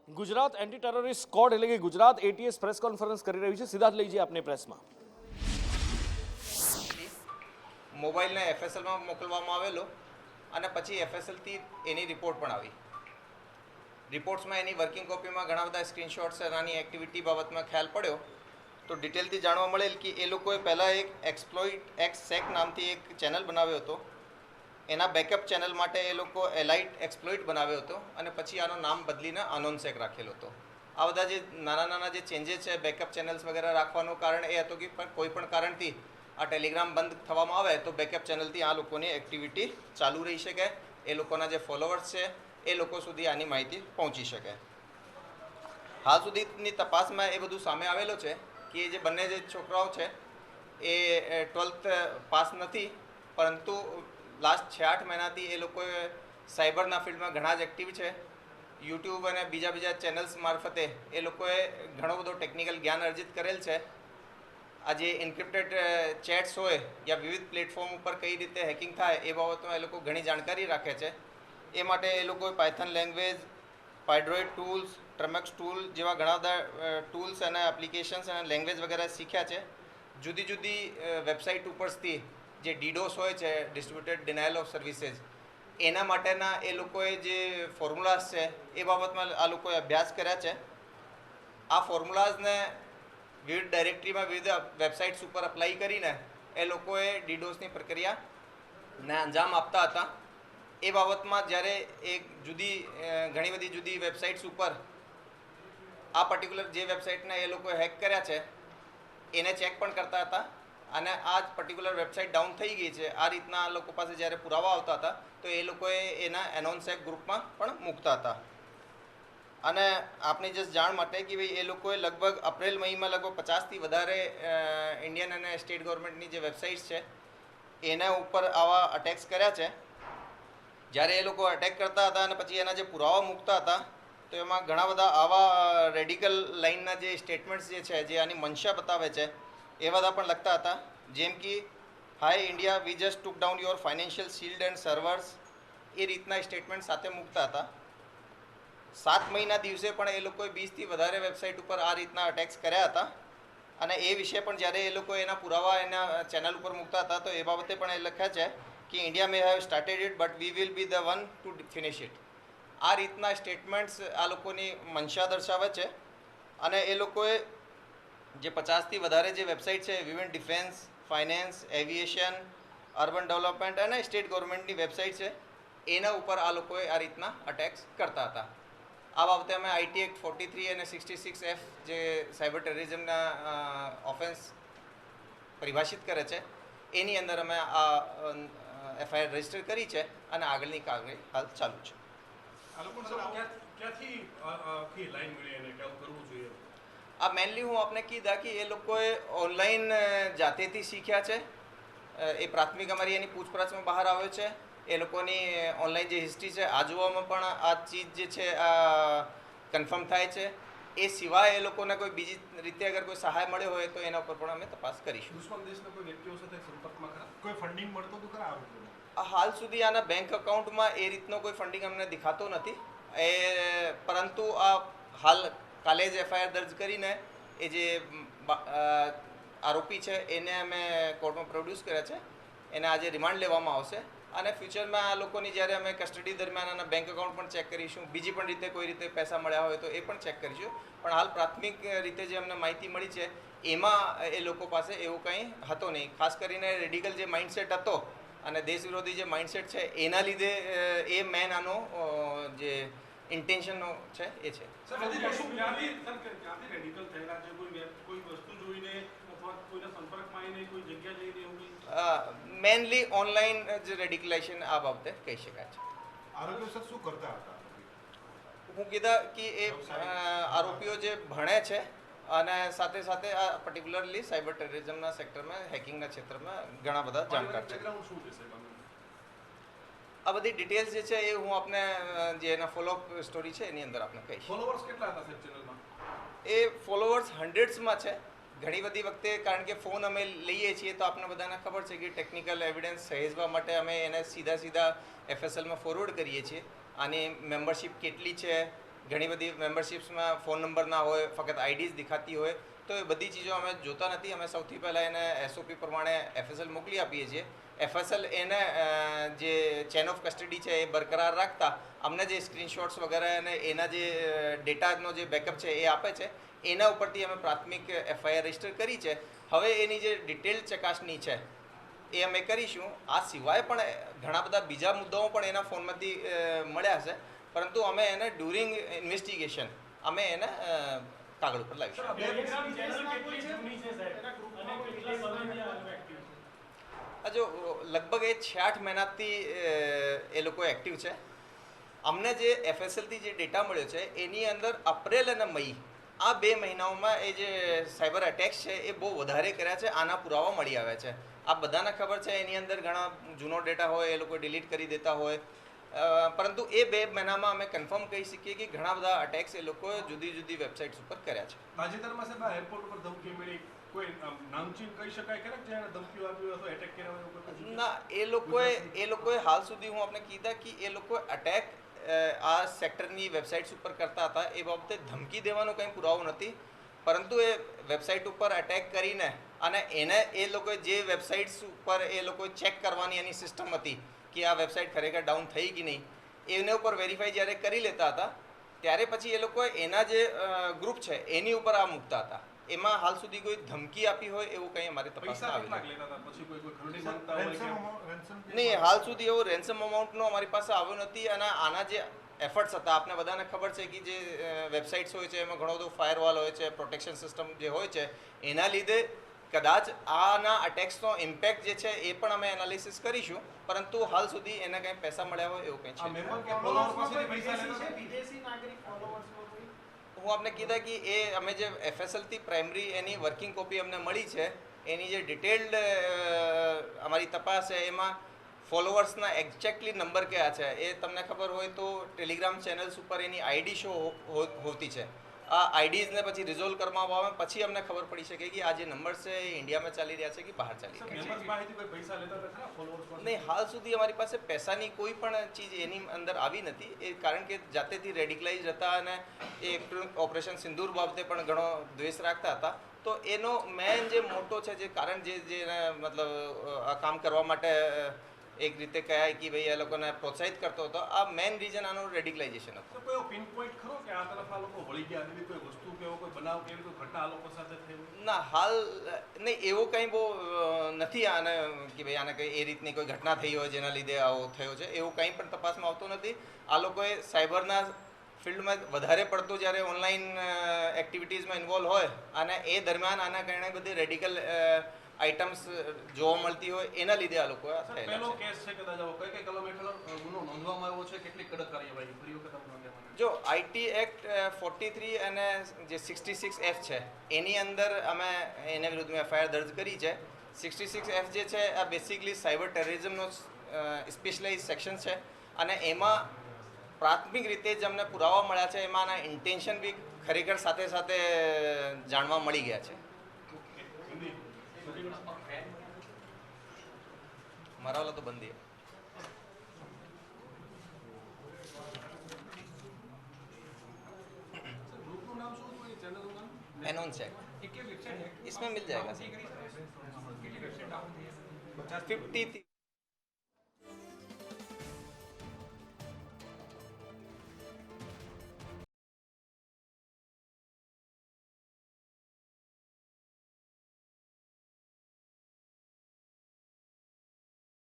Gujarat anti terrorist squad એટલે કે Gujarat ATS press conference કરી રહ્યું છે. સીધા જ લઈ જઈએ આપની પ્રેસમાં. મોબાઈલને એફએસએલમાં મોકલવામાં આવેલો અને પછી એફએસએલથી એની રિપોર્ટ પણ આવી. રિપોર્ટ્સમાં એની વર્કિંગ કોપીમાં ઘણા બધા સ્ક્રીનશોટ્સ અને આની એક્ટિવિટી બાબતમાં ખ્યાલ પડ્યો તો ડિટેલથી જાણવા મળેલ કે એ લોકોએ પહેલાં એક એક્સપ્લોઇટ એક્સસેક નામથી એક ચેનલ બનાવ્યો હતો. એના બેકઅપ ચેનલ માટે એ લોકો એલાઇટ એક્સપ્લોઇટ બનાવ્યો હતો અને પછી આનું નામ બદલીને અનોનસેક રાખેલો હતો. આ બધા જે નાના નાના જે ચેન્જીસ છે બેકઅપ ચેનલ્સ વગેરે રાખવાનું કારણ એ હતું કે કોઈ પણ કારણથી આ ટેલિગ્રામ બંધ થવામાં આવે તો બેકઅપ ચેનલથી આ લોકોની એક્ટિવિટી ચાલુ રહી શકે, એ લોકોના જે ફોલોવર્સ છે એ લોકો સુધી આની માહિતી પહોંચી શકે. હાલ સુધીની તપાસમાં એ બધું સામે આવેલું છે કે જે બંને જે છોકરાઓ છે એ 12th પાસ નથી, પરંતુ લાસ્ટ 6-8 મહિનાથી એ લોકોએ સાયબરના ફિલ્ડમાં ઘણા જ એક્ટિવ છે. યુટ્યુબ અને બીજા ચેનલ્સ મારફતે એ લોકોએ ઘણો બધો ટેકનિકલ જ્ઞાન અર્જિત કરેલ છે. આ જે એન્ક્રિપ્ટેડ ચેટ્સ હોય યા વિવિધ પ્લેટફોર્મ ઉપર કઈ રીતે હેકિંગ થાય એ બાબતમાં એ લોકો ઘણી જાણકારી રાખે છે. એ માટે એ લોકોએ પાયથન લેંગ્વેજ, પાઇડ્રોઇડ ટૂલ્સ, ટ્રમેક્સ ટૂલ જેવા ઘણા બધા ટૂલ્સ અને એપ્લિકેશન્સ અને લેંગ્વેજ વગેરે શીખ્યા છે. જુદી જુદી વેબસાઇટ ઉપરથી જે ડીડોસ હોય છે, ડિસ્ટ્રીબ્યુટેડ ડિનાયલ ઓફ સર્વિસીસ, એના માટેના એ લોકોએ જે ફોર્મ્યુલાઝ છે એ બાબતમાં આ લોકોએ અભ્યાસ કર્યા છે. આ ફોર્મ્યુલાઝને વિવિધ ડાયરેક્ટરીમાં વિવિધ વેબસાઇટ્સ ઉપર અપ્લાય કરીને એ લોકોએ ડીડોસની પ્રક્રિયાને અંજામ આપતા હતા. એ બાબતમાં જ્યારે એક ઘણી બધી જુદી વેબસાઇટ્સ ઉપર આ પર્ટિક્યુલર જે વેબસાઇટને એ લોકોએ હેક કર્યા છે એને ચેક પણ કરતા હતા અને આ જ પર્ટિક્યુલર વેબસાઇટ ડાઉન થઈ ગઈ છે આ રીતના આ લોકો પાસે જ્યારે પુરાવા આવતા હતા તો એ લોકોએ એના એનોન્સેક ગ્રુપમાં પણ મૂકતા હતા. અને આપની જસ્ટ જાણ માટે કે ભાઈ એ લોકોએ લગભગ એપ્રિલ મહિનામાં લગભગ 50થી વધારે ઇન્ડિયન અને સ્ટેટ ગવર્મેન્ટની જે વેબસાઇટ્સ છે એના ઉપર આવા અટેક્સ કર્યા છે. જ્યારે એ લોકો અટેક કરતા હતા અને પછી એના જે પુરાવા મૂકતા હતા તો એમાં ઘણા બધા આવા રેડિકલ લાઇનના જે સ્ટેટમેન્ટ્સ જે છે જે આની મંશા બતાવે છે એ બધા પણ લખતા હતા. જેમ કે hi India, we just took down your financial shield and servers, એ રીતના સ્ટેટમેન્ટ સાથે મૂકતા હતા. 7 મહિના દિવસે પણ એ લોકોએ 20થી વધારે વેબસાઇટ ઉપર આ રીતના અટેક્સ કર્યા હતા. અને એ વિશે પણ જ્યારે એ લોકો એના પુરાવા એના ચેનલ ઉપર મૂકતા હતા તો એ બાબતે પણ એ લખ્યા છે કે India May have started it but we will be the one two finish it. આ રીતના સ્ટેટમેન્ટ્સ આ લોકોની મંશા દર્શાવે છે. અને એ લોકોએ જે 50થી વધારે જે વેબસાઇટ છે વિવિધ defence, finance, aviation, urban development અને સ્ટેટ ગવર્મેન્ટની વેબસાઇટ છે એના ઉપર આ લોકોએ આ રીતના અટેક્સ કરતા હતા. આ બાબતે અમે આઈટી એક્ટ 43 અને 66F જે સાયબર ટેરરિઝમના ઓફેન્સ પરિભાષિત કરે છે એની અંદર અમે આ એફઆઈઆર રજીસ્ટર કરી છે અને આગળની કાર્યવાહી હાલ ચાલુ છે. આ મેનલી હું આપને કીધા કે એ લોકોએ ઓનલાઈન જાતેથી શીખ્યા છે. એ પ્રાથમિક અમારી એની પૂછપરછમાં બહાર આવ્યો છે. એ લોકોની ઓનલાઈન જે હિસ્ટ્રી છે આ જોવામાં પણ આ ચીજ જે છે આ કન્ફર્મ થાય છે. એ સિવાય એ લોકોને કોઈ બીજી રીતે અગર કોઈ સહાય મળ્યો હોય તો એના ઉપર પણ અમે તપાસ કરીશું. હાલ સુધી આના બેંક અકાઉન્ટમાં એ રીતનો કોઈ ફંડિંગ અમને દેખાતો નથી. પરંતુ આ હાલ કાલે જ એફઆઈઆર દર્જ કરીને એ જે આરોપી છે એને અમે કોર્ટમાં પ્રોડ્યુસ કર્યા છે. એને આજે રિમાન્ડ લેવામાં આવશે અને ફ્યુચરમાં આ લોકોની જ્યારે અમે કસ્ટડી દરમિયાન આના બેંક અકાઉન્ટ પણ ચેક કરીશું, બીજી પણ રીતે કોઈ રીતે પૈસા મળ્યા હોય તો એ પણ ચેક કરીશું. પણ હાલ પ્રાથમિક રીતે જે અમને માહિતી મળી છે એમાં એ લોકો પાસે એવું કંઈ હતો નહીં. ખાસ કરીને રેડિકલ જે માઇન્ડસેટ હતો અને દેશ વિરોધી જે માઇન્ડસેટ છે એના લીધે એ મેન આનો જે ઇન્ટેન્શનનો છે એ છે. મેનલી ઓનલાઈન જે રેડિકલાઇઝેશન આ બાબતે કહી શકાય છે. આરોપીઓ શું કરતા હતા? હું કીધા કે એ આરોપીઓ જે ભણે છે અને સાથે સાથે આ પર્ટિક્યુલરલી સાયબર ટેરરિઝમના સેક્ટરમાં, હેકિંગના ક્ષેત્રમાં ઘણા બધા જાણકાર છે. આ બધી ડિટેલ્સ જે છે એ હું આપને જે એના ફોલોઅપ સ્ટોરી છે એની અંદર આપને કહીશ. ફોલોવર્સ કેટલા હતા સાહેબ ચેનલમાં? એ ફોલોવર્સ હન્ડ્રેડ્સમાં છે. ઘણી બધી વખતે કારણ કે ફોન અમે લઈએ છીએ તો આપણને બધાને ખબર છે કે ટેકનિકલ એવિડન્સ સહેજવા માટે અમે એને સીધા એફએસએલમાં ફોરવર્ડ કરીએ છીએ. આની મેમ્બરશિપ કેટલી છે, ઘણી બધી મેમ્બરશિપ્સમાં ફોન નંબર ના હોય, ફક્ત આઈડીઝ દેખાતી હોય, તો એ બધી ચીજો અમે જોતા નથી. અમે સૌથી પહેલાં એને એસઓપી પ્રમાણે FSL મોકલી આપીએ છીએ. FSL એને જે ચેન ઓફ કસ્ટડી છે એ બરકરાર રાખતા અમને જે સ્ક્રીનશોટ્સ વગેરે અને એના જે ડેટાનો જે બેકઅપ છે એ આપે છે. એના ઉપરથી અમે પ્રાથમિક FIR રજીસ્ટર કરી છે. હવે એની જે ડિટેલ ચકાસણી છે એ અમે કરીશું. આ સિવાય પણ ઘણા બધા બીજા મુદ્દાઓ પણ એના ફોનમાંથી મળ્યા છે, પરંતુ અમે એને ડ્યુરિંગ ઇન્વેસ્ટિગેશન અમે એને કાગળ ઉપર લાવીશું. જો લગભગ એ 6-8 મહિનાથી એ લોકો એક્ટિવ છે. અમને જે FSLથી જે ડેટા મળ્યો છે એની અંદર એપ્રિલ અને મઈ આ 2 મહિનાઓમાં એ જે સાયબર અટેક્સ છે એ બહુ વધારે કર્યા છે. આના પુરાવા મળી આવ્યા છે. આ બધાને ખબર છે. એની અંદર ઘણા જૂનો ડેટા હોય એ લોકો ડિલીટ કરી દેતા હોય, પરંતુ એ 2 મહિનામાં અમે કન્ફર્મ કહી શકીએ કે ઘણા બધા અટેક્સ એ લોકોએ જુદી જુદી વેબસાઇટ્સ ઉપર કર્યા છે. તાજેતરમાં સાહેબ એરપોર્ટ ઉપર ધમકી મળી, કોઈ નામચીન કહી શકાય કે જેણે ધમકીઓ આપી અથવા એટેક કર્યા હોય એવું કોઈ? ના, એ લોકોએ હાલ સુધી હું આપને કીધા કે એ લોકો અટેક આ સેક્ટરની વેબસાઇટ્સ ઉપર કરતા હતા. એ બાબતે ધમકી દેવાનો કંઈ પુરાવો નથી, પરંતુ એ વેબસાઇટ ઉપર અટેક કરીને અને એને એ લોકોએ જે વેબસાઇટ્સ ઉપર એ લોકોએ ચેક કરવાની એની સિસ્ટમ હતી કે આ વેબસાઇટ ખરેખર ડાઉન થઈ કે નહીં, એને ઉપર વેરીફાઈ જ્યારે કરી લેતા હતા ત્યારે પછી એ લોકોએ એના જે ગ્રુપ છે એની ઉપર આ મૂકતા હતા. એમાં હાલ સુધી કોઈ ધમકી આપી હોય એવું કંઈ અમારે તપાસમાં આવ્યું નહીં. હાલ સુધી એવો રેન્સમ અમાઉન્ટનો અમારી પાસે આવ્યો નથી. અને આના જે એફર્ટ્સ હતા આપને બધાને ખબર છે કે જે વેબસાઇટ્સ હોય છે એમાં ઘણો બધો ફાયરવોલ હોય છે, પ્રોટેક્શન સિસ્ટમ જે હોય છે, એના લીધે કદાચ આના અટેક્સનો ઇમ્પેક્ટ જે છે એ પણ અમે એનાલિસિસ કરીશું, પરંતુ હાલ સુધી એને કંઈ પૈસા મળ્યા હોય એવું કંઈ છે. હું આપને કીધા કે એ અમે જે FSLથી પ્રાઇમરી એની વર્કિંગ કોપી અમને મળી છે, એની જે ડિટેલ્ડ અમારી તપાસ છે એમાં ફોલોવર્સના એક્ઝેક્ટલી નંબર કયા છે એ તમને ખબર હોય તો ટેલિગ્રામ ચેનલ્સ ઉપર એની ID શો હોતી છે. આ IDsને પછી રિઝોલ્વ કરવામાં આવે પછી અમને ખબર પડી શકે કે આ જે નંબર્સ છે એ ઇન્ડિયામાં ચાલી રહ્યા છે કે બહાર ચાલી રહ્યા છે. નહીં, હાલ સુધી અમારી પાસે પૈસાની કોઈ પણ ચીજ એની અંદર આવી નથી. એ કારણ કે જાતેથી રેડિકલાઇઝ હતા અને એ ઓપરેશન સિંદૂર બાબતે પણ ઘણો દ્વેષ રાખતા હતા. તો એનો મેન જે મોટો છે જે કારણ જે મતલબ આ કામ કરવા માટે એક રીતે કહેવાય કે ભાઈ એ લોકોને પ્રોત્સાહિત કરતો હતો, આ મેઇન રીઝન આનું રેડિકલાઇઝેશન હતું. કોઈ પિન પોઈન્ટ ખરો કે આ તરફ આ લોકો વળી ગયા, એવી કોઈ વસ્તુ કે એવો કોઈ બનાવ કે એવી કોઈ ઘટના આ લોકો સાથે થઈ? ના, હાલ નહીં, એવો કંઈ બહુ નથી આને કે ભાઈ આને કંઈ એ રીતની કોઈ ઘટના થઈ હોય જેના લીધે આવો થયો છે એવું કંઈ પણ તપાસમાં આવતું નથી. આ લોકોએ સાયબરના ફિલ્ડમાં વધારે પડતું જ્યારે ઓનલાઈન એક્ટિવિટીઝમાં ઇન્વોલ્વ હોય અને એ દરમિયાન આના કારણે બધી રેડિકલ આઇટમ્સ જોવા મળતી હોય એના લીધે આ લોકો પહેલો કેસ છે કદાચ આવો કઈ કલમ હેઠળ ગુનો નોંધવામાં આવ્યો છે, કેટલી કડક કાર્યવાહી ફરી વખત આપણે નોંધવામાં? જો IT એક્ટ 43 અને જે 66F છે એની અંદર અમે એના વિરુદ્ધમાં FIR દર્જ કરી છે. 66F જે છે આ બેસિકલી સાયબર ટેરરિઝમનો સ્પેશિયલાઇઝ સેક્શન છે અને એમાં પ્રાથમિક રીતે જ અમને પુરાવા મળ્યા છે, એમાં આના ઇન્ટેન્શન બી ખરેખર સાથે સાથે જાણવા મળી ગયા છે. મારા વાला तो बंद ही है. एनोन चेक इसमें मिल जाएगा 50